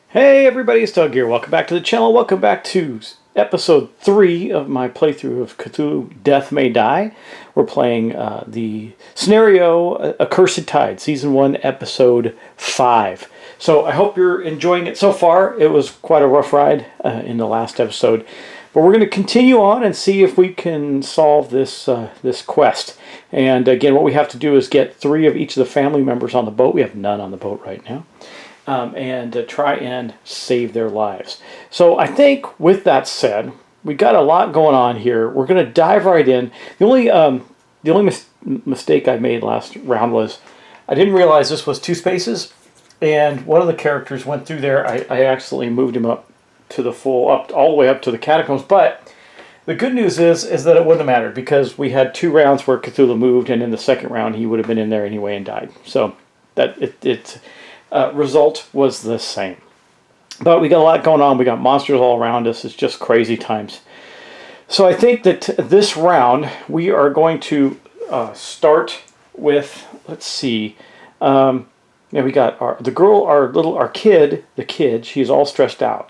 Hey everybody, it's Doug here. Welcome back to the channel. Welcome back to episode 3 of my playthrough of Cthulhu Death May Die. We're playing the scenario Accursed Tide, Season 1, Episode 5. So I hope you're enjoying it so far. It was quite a rough ride in the last episode. But we're going to continue on and see if we can solve this this quest. And again, what we have to do is get 3 of each of the family members on the boat. We have none on the boat right now. And try and save their lives. So I think with that said, we got a lot going on here. We're going to dive right in. The only mistake I made last round was I didn't realize this was 2 spaces, and one of the characters went through there. I accidentally moved him up to the full, all the way up to the catacombs. But the good news is that it wouldn't have mattered because we had 2 rounds where Cthulhu moved, and in the second round he would have been in there anyway and died. So that result was the same. But we got a lot going on. We got monsters all around us. It's just crazy times. So I think that this round we are going to start with, let's see, we got our kid, she's all stressed out.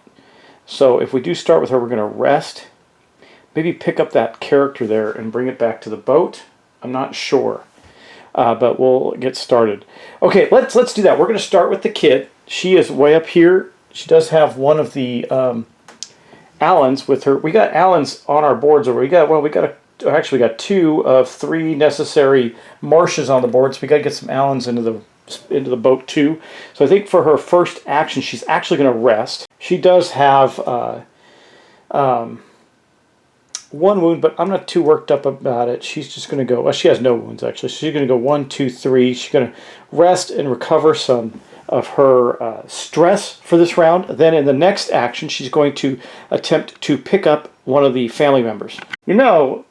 So if we do start with her, we're going to rest, maybe pick up that character there and bring it back to the boat. I'm not sure. But we'll get started. Okay, let's do that. We're going to start with the kid. She is way up here. She does have one of the Allens with her. We got Allens on our boards over. We got 2 of 3 necessary marshes on the board. So we got to get some Allens into the boat too. So I think for her first action, she's actually going to rest. She does have 1 wound, but I'm not too worked up about it. She's just going to go, well, she has no wounds actually. She's going to go 1, 2, 3. She's going to rest and recover some of her stress for this round. Then in the next action, she's going to attempt to pick up one of the family members. You know,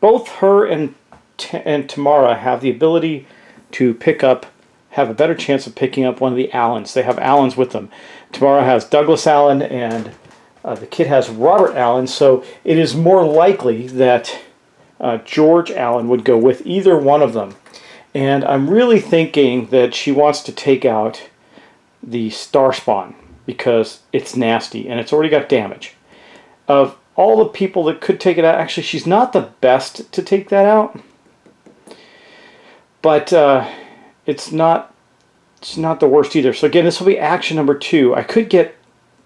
both her and Tamara have the ability to have a better chance of picking up one of the Allens. They have Allens with them. Tamara has Douglas Allen and the kid has Robert Allen, so it is more likely that George Allen would go with either one of them. And I'm really thinking that she wants to take out the Star Spawn because it's nasty and it's already got damage. Of all the people that could take it out, actually she's not the best to take that out. But it's not the worst either. So again, this will be action number 2. I could get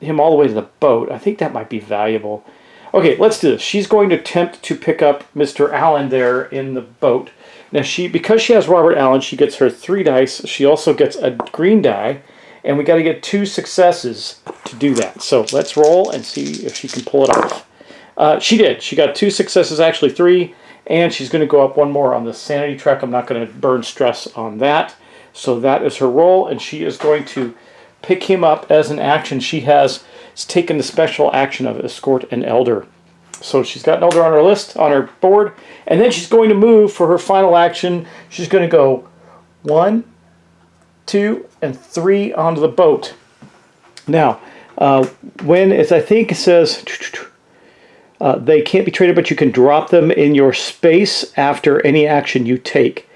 him all the way to the boat. I think that might be valuable. Okay, let's do this. She's going to attempt to pick up Mr. Allen there in the boat. Now because she has Robert Allen, she gets her 3 dice. She also gets a green die, and we got to get 2 successes to do that. So let's roll and see if she can pull it off. She did. She got 2 successes, actually 3, and she's going to go up 1 more on the sanity track. I'm not going to burn stress on that. So that is her roll, and she is going to pick him up as an action. She has taken the special action of escort an elder. So she's got an elder on her list, on her board, and then she's going to move for her final action. She's going to go 1, 2, and 3 onto the boat. Now, I think it says they can't be traded, but you can drop them in your space after any action you take.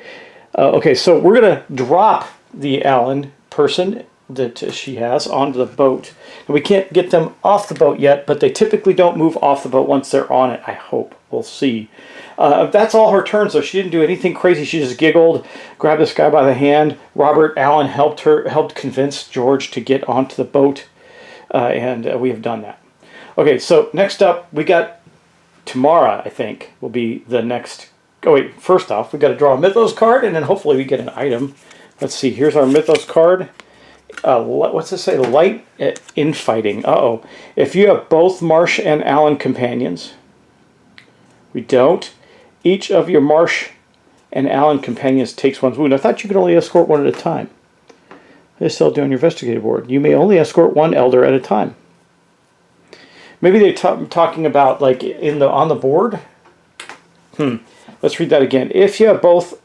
Okay, so we're going to drop the Allen person that she has onto the boat. And we can't get them off the boat yet, but they typically don't move off the boat once they're on it, I hope. We'll see. That's all her turn, so she didn't do anything crazy. She just giggled, grabbed this guy by the hand. Robert Allen helped convince George to get onto the boat, and we have done that. Okay, so next up, we got tomorrow, I think, will be the next. Oh wait, first off, we got to draw a Mythos card, and then hopefully we get an item. Let's see. Here's our Mythos card. What's it say? Light infighting. Uh-oh. If you have both Marsh and Allen companions, we don't. Each of your Marsh and Allen companions takes one wound. I thought you could only escort one at a time. They still do on your investigative board. You may only escort one elder at a time. Maybe they're talking about like on the board. Let's read that again. If you have both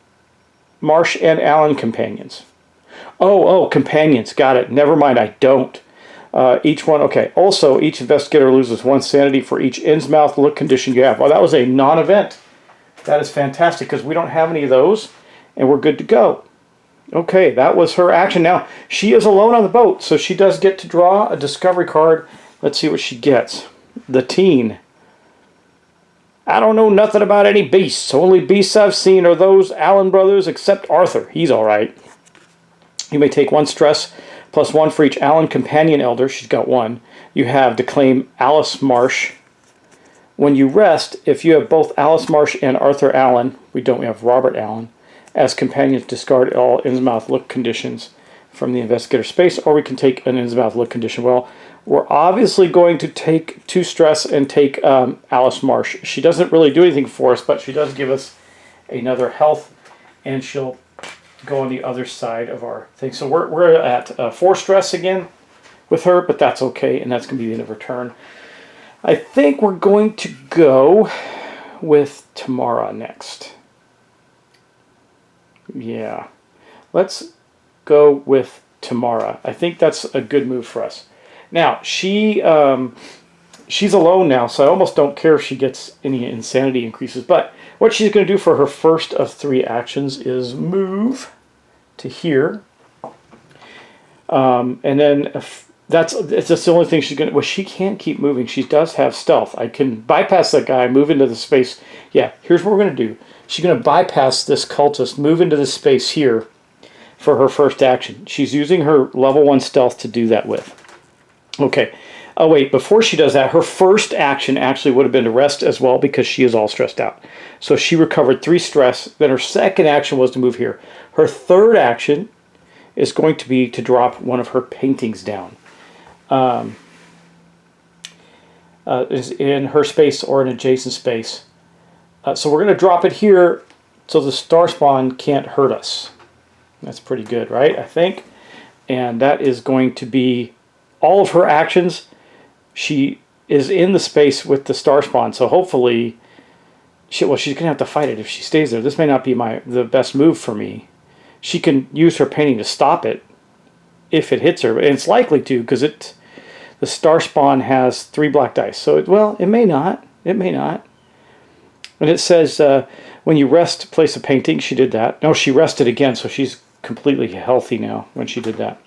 Marsh and Allen companions. Oh, companions. Got it. Never mind. I don't. Each one. Okay. Also, each investigator loses 1 sanity for each Innsmouth look condition you have. Well, that was a non-event. That is fantastic because we don't have any of those, and we're good to go. Okay, that was her action. Now, she is alone on the boat, so she does get to draw a discovery card. Let's see what she gets. The teen. I don't know nothing about any beasts. Only beasts I've seen are those Allen brothers, except Arthur. He's all right. You may take 1 stress plus 1 for each Allen companion elder. She's got 1. You have to claim Alice Marsh. When you rest, if you have both Alice Marsh and Arthur Allen, we have Robert Allen, as companions, discard all Innsmouth look conditions from the investigator space, or we can take an Innsmouth look condition. Well, we're obviously going to take 2 stress and take Alice Marsh. She doesn't really do anything for us, but she does give us another health, and she'll go on the other side of our thing. So we're at 4 stress again with her, but that's okay, and that's going to be the end of her turn. I think we're going to go with Tamara next. Yeah. Let's go with Tamara. I think that's a good move for us. Now, she's alone now, so I almost don't care if she gets any insanity increases. But what she's going to do for her first of 3 actions is move to here. And then that's the only thing she's going to... Well, she can't keep moving. She does have stealth. I can bypass that guy, move into the space. Yeah, here's what we're going to do. She's going to bypass this cultist, move into this space here for her first action. She's using her level 1 stealth to do that with. Okay. Oh, wait. Before she does that, her first action actually would have been to rest as well because she is all stressed out. So she recovered 3 stress. Then her second action was to move here. Her third action is going to be to drop one of her paintings down. Is in her space or an adjacent space. So we're going to drop it here so the star spawn can't hurt us. That's pretty good, right? I think. And that is going to be all of her actions. She is in the space with the star spawn, so hopefully, she's going to have to fight it if she stays there. This may not be the best move for me. She can use her painting to stop it if it hits her, and it's likely to because the star spawn has 3 black dice. So it may not. It may not. And it says when you rest, place a painting. She did that. No, she rested again, so she's completely healthy now when she did that.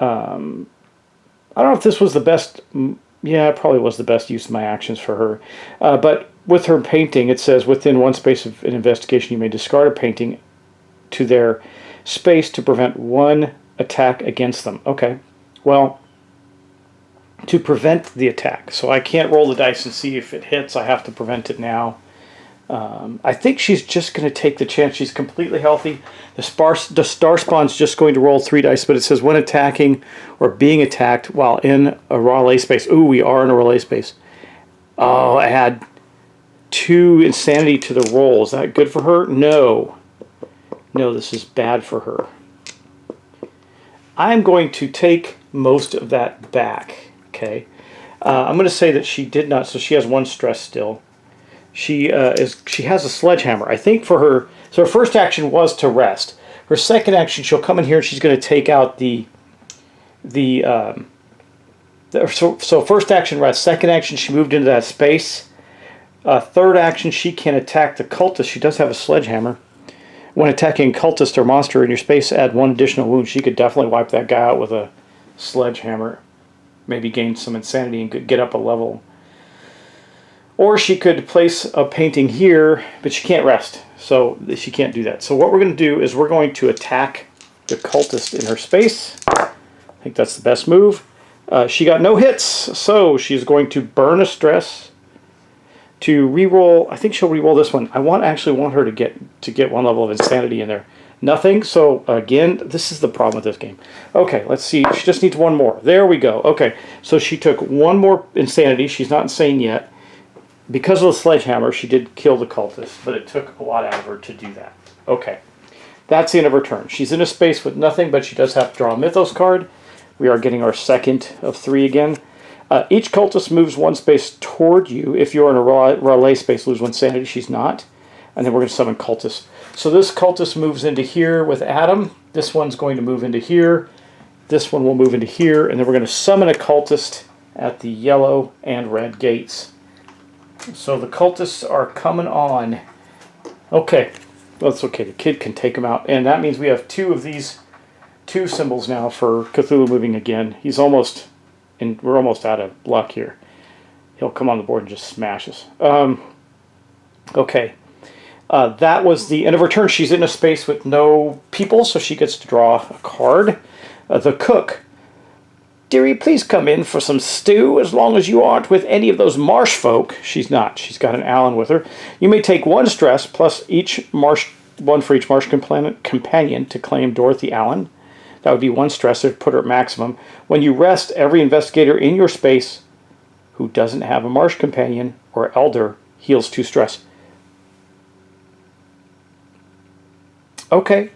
I don't know if this was the best. Yeah, it probably was the best use of my actions for her. But with her painting, it says within 1 space of an investigation, you may discard a painting to their space to prevent 1 attack against them. Okay. Well, to prevent the attack. So I can't roll the dice and see if it hits. I have to prevent it now. I think she's just going to take the chance. She's completely healthy. The star spawn's just going to roll 3 dice, but it says when attacking or being attacked while in a relay space. Ooh, we are in a relay space. Oh, add 2 insanity to the roll. Is that good for her? No. No, this is bad for her. I'm going to take most of that back. Okay, I'm going to say that she did not. So she has 1 stress still. She has a sledgehammer. I think for her. So her first action was to rest. Her second action, she'll come in here and she's going to take out so first action rest. Second action, she moved into that space. Third action, she can attack the cultist. She does have a sledgehammer. When attacking cultist or monster in your space, add 1 additional wound. She could definitely wipe that guy out with a sledgehammer. Maybe gain some insanity and get up a level. Or she could place a painting here, but she can't rest, so she can't do that. So what we're going to do is we're going to attack the cultist in her space. I think that's the best move. She got no hits, so she's going to burn a stress. to re-roll. I think she'll re-roll this one. I actually want her to get one level of insanity in there. Nothing. So again, this is the problem with this game. Okay, let's see. She just needs one more. There we go. Okay, so she took one more insanity. She's not insane yet. Because of the sledgehammer, she did kill the cultist, but it took a lot out of her to do that. Okay, that's the end of her turn. She's in a space with nothing, but she does have to draw a Mythos card. We are getting our second of 3 again. Each cultist moves one space toward you. If you're in a relay space, lose one sanity. She's not. And then we're going to summon cultists. So this cultist moves into here with Adam. This one's going to move into here. This one will move into here. And then we're going to summon a cultist at the yellow and red gates. So the cultists are coming on. Okay. Well, that's okay. The kid can take them out. And that means we have 2 of these 2 symbols now for Cthulhu moving again. He's almost... and we're almost out of luck here. He'll come on the board and just smash us. Okay. That was the end of her turn. She's in a space with no people, so she gets to draw a card. The cook. Dearie, please come in for some stew, as long as you aren't with any of those marsh folk. She's not. She's got an Allen with her. You may take 1 stress, plus one for each marsh companion to claim Dorothy Allen. That would be 1 stress to put her at maximum. When you rest, every investigator in your space who doesn't have a marsh companion or elder heals 2 stress. Okay,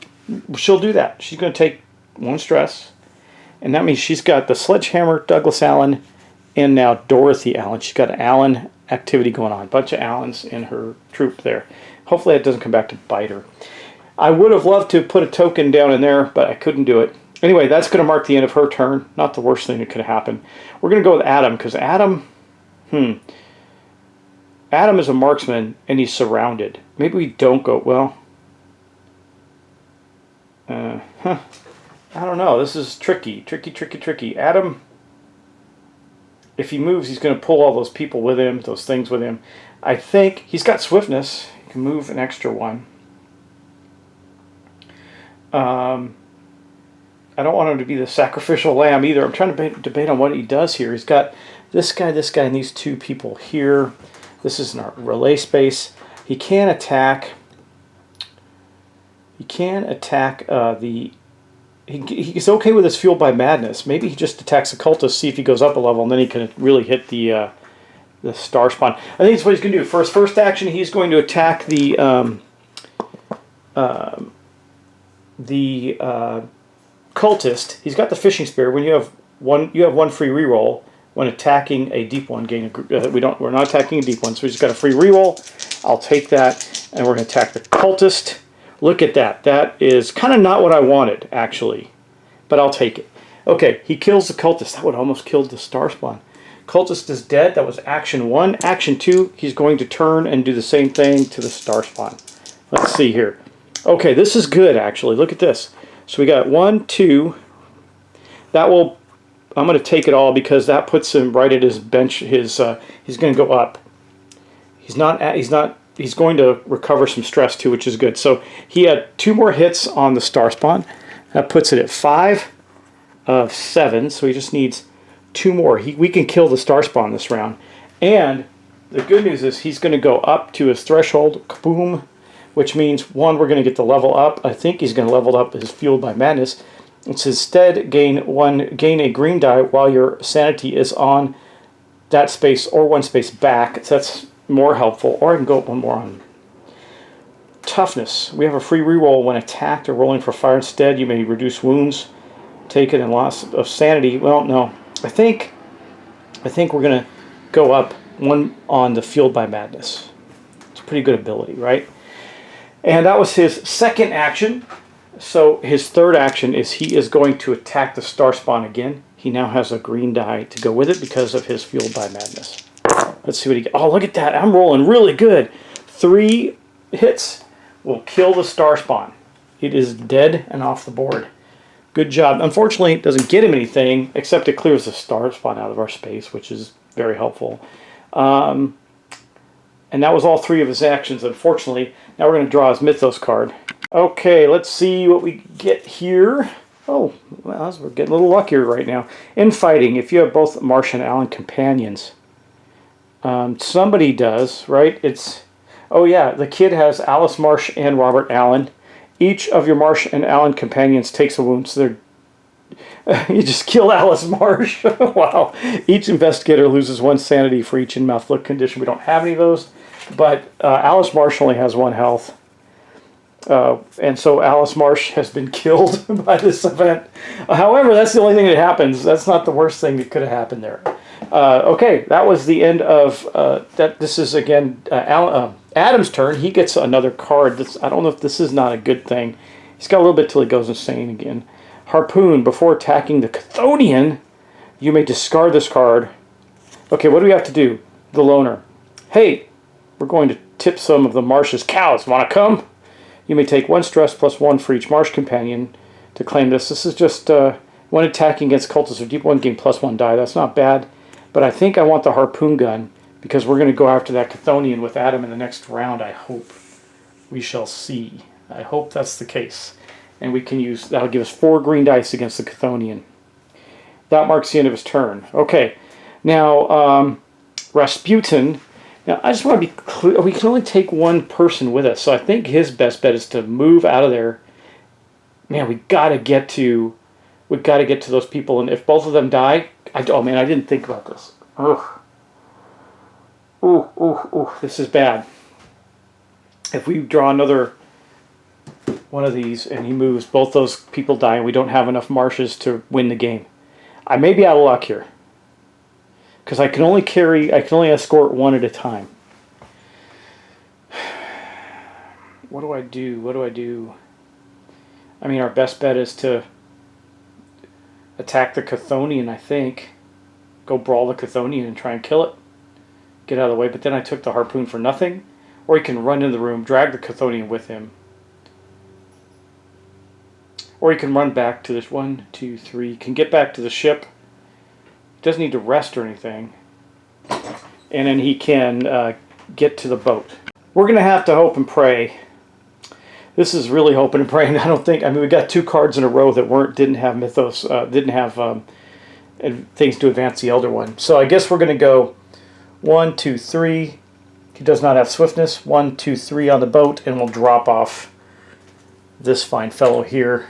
she'll do that. She's going to take 1 stress. And that means she's got the Sledgehammer, Douglas Allen, and now Dorothy Allen. She's got an Allen activity going on. A bunch of Allens in her troop there. Hopefully that doesn't come back to bite her. I would have loved to put a token down in there, but I couldn't do it. Anyway, that's going to mark the end of her turn. Not the worst thing that could have happened. We're going to go with Adam, because Adam is a marksman, and he's surrounded. Maybe we don't go, well... I don't know. This is tricky. Adam, if he moves, he's going to pull all those people with him, those things with him. I think he's got swiftness. He can move an extra 1. I don't want him to be the sacrificial lamb either. I'm trying to debate on what he does here. He's got this guy, and these 2 people here. This is in our relay space. He can attack. He's okay with his fueled by madness. Maybe he just attacks the cultist, see if he goes up a level, and then he can really hit the star spawn. I think that's what he's going to do. For his first action, he's going to attack the cultist. He's got the fishing spear. When you have one free reroll when attacking a deep one. We're not attacking a deep one, so we just got a free reroll. I'll take that, and we're going to attack the cultist. Look at that. That is kind of not what I wanted, actually. But I'll take it. Okay, he kills the cultist. That would almost kill the star spawn. Cultist is dead. That was action 1. Action 2, he's going to turn and do the same thing to the star spawn. Let's see here. Okay, this is good, actually. Look at this. So we got 1, 2. That will... I'm going to take it all because that puts him right at his bench. He's going to go up. He's going to recover some stress too, which is good. So he had 2 more hits on the star spawn. That puts it at 5 of 7. So he just needs 2 more. We can kill the star spawn this round. And the good news is he's going to go up to his threshold. Kaboom. Which means, 1, we're going to get the level up. I think he's going to level up his Fueled by Madness. It's instead gain a green die while your sanity is on that space or 1 space back. So that's more helpful. Or I can go up 1 more on toughness. We have a free reroll when attacked or rolling for fire. Instead, you may reduce wounds taken and loss of sanity. Well, no. I think we're going to go up 1 on the Fueled by Madness. It's a pretty good ability, right? And that was his second action. So his third action is he is going to attack the star spawn again. He now has a green die to go with it because of his Fueled by Madness. Let's see what he gets. Oh, look at that. I'm rolling really good. 3 hits will kill the star spawn. It is dead and off the board. Good job. Unfortunately, it doesn't get him anything, except it clears the star spawn out of our space, which is very helpful. And that was all 3 of his actions, unfortunately. Now we're going to draw his Mythos card. Okay, let's see what we get here. Oh, well, we're getting a little luckier right now. Infighting, if you have both Marsh and Allen companions. Somebody does, right? Oh yeah, the kid has Alice Marsh and Robert Allen. Each of your Marsh and Allen companions takes a wound, so you just kill Alice Marsh. Wow. Each investigator loses 1 sanity for each in-mouth look condition. We don't have any of those, but Alice Marsh only has 1 health. And so Alice Marsh has been killed by this event. However, that's the only thing that happens. That's not the worst thing that could have happened there. Okay, that was the end of that. This is again Adam's turn. He gets another card. I don't know if this is not a good thing. He's got a little bit till he goes insane again. Harpoon. Before attacking the Chthonian, you may discard this card. Okay, what do we have to do? The loner. Hey, we're going to tip some of the Marsh's cows. Want to come? You may take 1 stress plus 1 for each Marsh companion to claim this. This is just when attacking against cultists or deep 1, gain +1 die. That's not bad. But I think I want the harpoon gun because we're going to go after that Chthonian with Adam in the next round, I hope. We shall see. I hope that's the case. And we can use, that'll give us 4 green dice against the Chthonian. That marks the end of his turn. Okay. Now, Rasputin. Now, I just want to be clear. We can only take 1 person with us. So I think his best bet is to move out of there. Man, we got to get to those people. And if both of them die, oh man, I didn't think about this. Ugh. Ooh, this is bad. If we draw another one of these and he moves, both those people die and we don't have enough marshes to win the game. I may be out of luck here. Because I can only escort 1 at a time. What do I do? I mean, our best bet is to attack the Chthonian, I think. Go brawl the Chthonian and try and kill it. Get out of the way. But then I took the harpoon for nothing. Or he can run into the room, drag the Chthonian with him. Or he can run back to this 1, 2, 3. Can get back to the ship. Doesn't need to rest or anything. And then he can get to the boat. We're going to have to hope and pray. This is really hoping and praying. I mean, we got 2 cards in a row that didn't have mythos, didn't have things to advance the Elder One. So I guess we're going to go 1, 2, 3. He does not have swiftness. 1, 2, 3 on the boat, and we'll drop off this fine fellow here.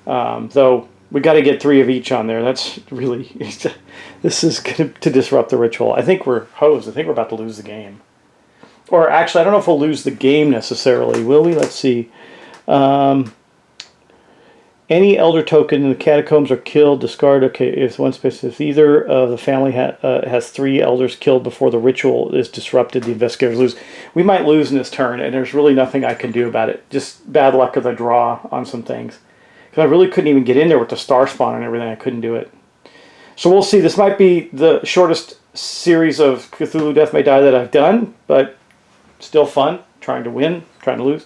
Though we got to get 3 of each on there. That's really, this is going to disrupt the ritual. I think we're hosed. I think we're about to lose the game. Or actually, I don't know if we'll lose the game necessarily. Will we? Let's see. Any elder token in the catacombs are killed, discard. Okay, if one space, if either of the family has 3 elders killed before the ritual is disrupted, the investigators lose. We might lose in this turn, and there's really nothing I can do about it. Just bad luck of the draw on some things. Because I really couldn't even get in there with the star spawn and everything. I couldn't do it. So we'll see. This might be the shortest series of Cthulhu Death May Die that I've done, but still fun. Trying to win, trying to lose.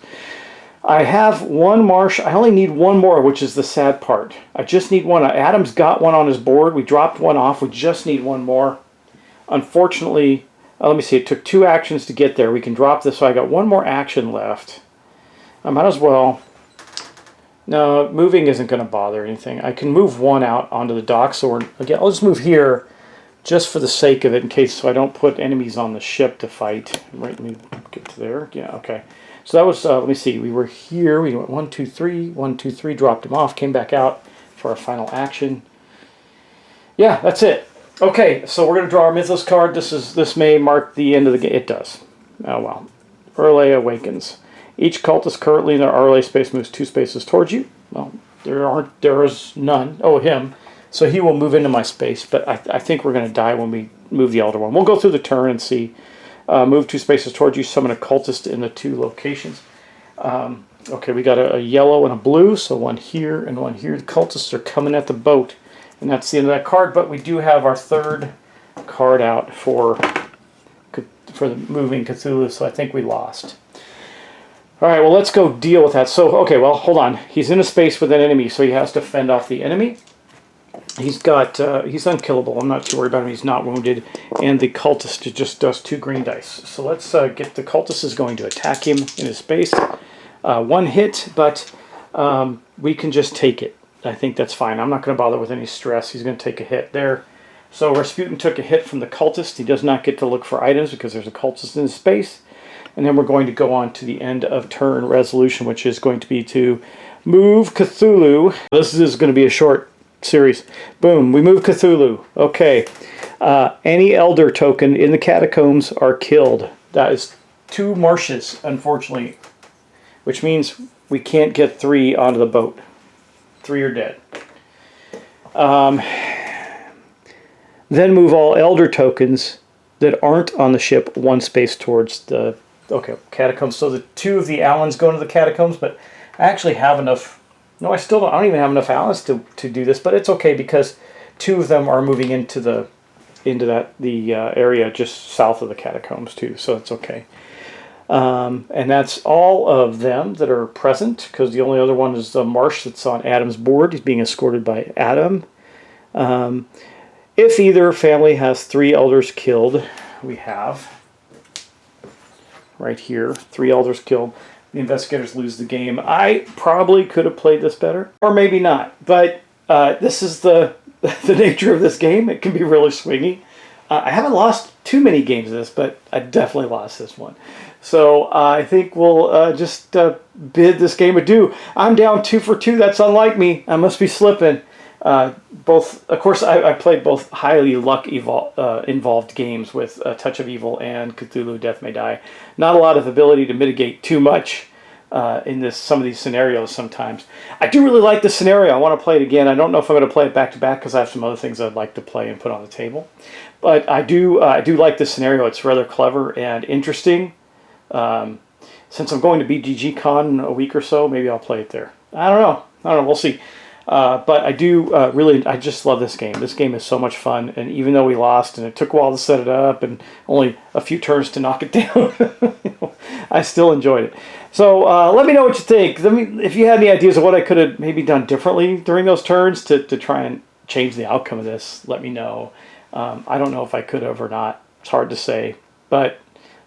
I have 1 marsh. I only need 1 more, which is the sad part. I just need 1. Adam's got 1 on his board. We dropped 1 off. We just need 1 more. Unfortunately, let me see. It took 2 actions to get there. We can drop this, so I got 1 more action left. I might as well. No, moving isn't going to bother anything. I can move 1 out onto the dock. So again, I'll just move here just for the sake of it, in case so I don't put enemies on the ship to fight. Right, let me get to there. Yeah, okay. So that was, let me see, we were here, we went 1, 2, 3, 1, 2, 3, dropped him off, came back out for our final action. Yeah, that's it. Okay, so we're going to draw our Mythos card. This may mark the end of the game. It does. Oh well. Urlay awakens. Each cultist currently in their Urlay space moves 2 spaces towards you. Well, there is none. Oh, him. So he will move into my space, but I think we're going to die when we move the Elder One. We'll go through the turn and see. Move 2 spaces towards you, summon a cultist in the 2 locations. Okay, we got a yellow and a blue, so 1 here and 1 here. The cultists are coming at the boat, and that's the end of that card, but we do have our 3rd card out for the moving Cthulhu, so I think we lost. All right, well, let's go deal with that. So, okay, well, hold on. He's in a space with an enemy, so he has to fend off the enemy. He's unkillable. I'm not too worried about him. He's not wounded. And the cultist just does 2 green dice. So let's get the cultist is going to attack him in his space. 1 hit, but we can just take it. I think that's fine. I'm not going to bother with any stress. He's going to take a hit there. So Rasputin took a hit from the cultist. He does not get to look for items because there's a cultist in his space. And then we're going to go on to the end of turn resolution, which is going to be to move Cthulhu. This is going to be a short series. Boom, we move Cthulhu. Okay. Any elder token in the catacombs are killed. That is 2 marshes, unfortunately, which means we can't get 3 onto the boat. 3 are dead. Then move all elder tokens that aren't on the ship 1 space towards the catacombs. So the 2 of the Allens go into the catacombs, but I actually have enough. No, I still don't. I don't even have enough Allens to do this, but it's okay because 2 of them are moving into the area just south of the catacombs too, so it's okay. And that's all of them that are present, because the only other one is the Marsh that's on Adam's board. He's being escorted by Adam. If either family has 3 elders killed, we have right here 3 elders killed. The investigators lose the game. I probably could have played this better, or maybe not. But this is the nature of this game. It can be really swingy. I haven't lost too many games of this, but I definitely lost this one. So I think we'll just bid this game adieu. I'm down 2 for 2. That's unlike me. I must be slipping. Of course, I played both highly involved games with Touch of Evil and Cthulhu Death May Die. Not a lot of ability to mitigate too much in some of these scenarios sometimes. I do really like the scenario. I want to play it again. I don't know if I'm going to play it back to back because I have some other things I'd like to play and put on the table. But I do like this scenario. It's rather clever and interesting. Since I'm going to BGG Con in a week or so, maybe I'll play it there. I don't know. We'll see. But I do I just love this game. This game is so much fun, and even though we lost, and it took a while to set it up, and only a few turns to knock it down, I still enjoyed it. So let me know what you think. If you had any ideas of what I could have maybe done differently during those turns to try and change the outcome of this, let me know. I don't know if I could have or not. It's hard to say, but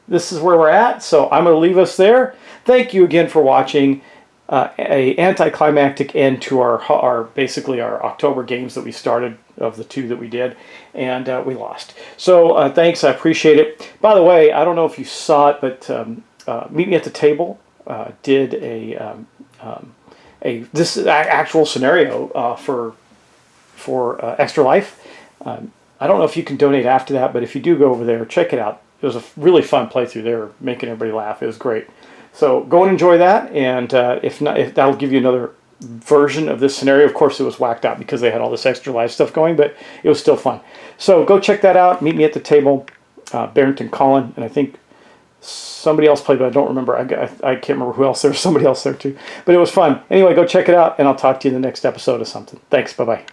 this is where we're at, so I'm going to leave us there. Thank you again for watching. A anticlimactic end to our basically our October games that we started, of the 2 that we did, and we lost. So thanks, I appreciate it. By the way, I don't know if you saw it, but Meet Me at the Table did this actual scenario for Extra Life. I don't know if you can donate after that, but if you do go over there, check it out. It was a really fun playthrough. They were making everybody laugh. It was great. So go and enjoy that, and if that'll give you another version of this scenario. Of course, it was whacked out because they had all this Extra Life stuff going, but it was still fun. So go check that out. Meet Me at the Table, Barrington Collin, and I think somebody else played, but I don't remember. I can't remember who else. There was somebody else there too, but it was fun. Anyway, go check it out, and I'll talk to you in the next episode of something. Thanks. Bye-bye.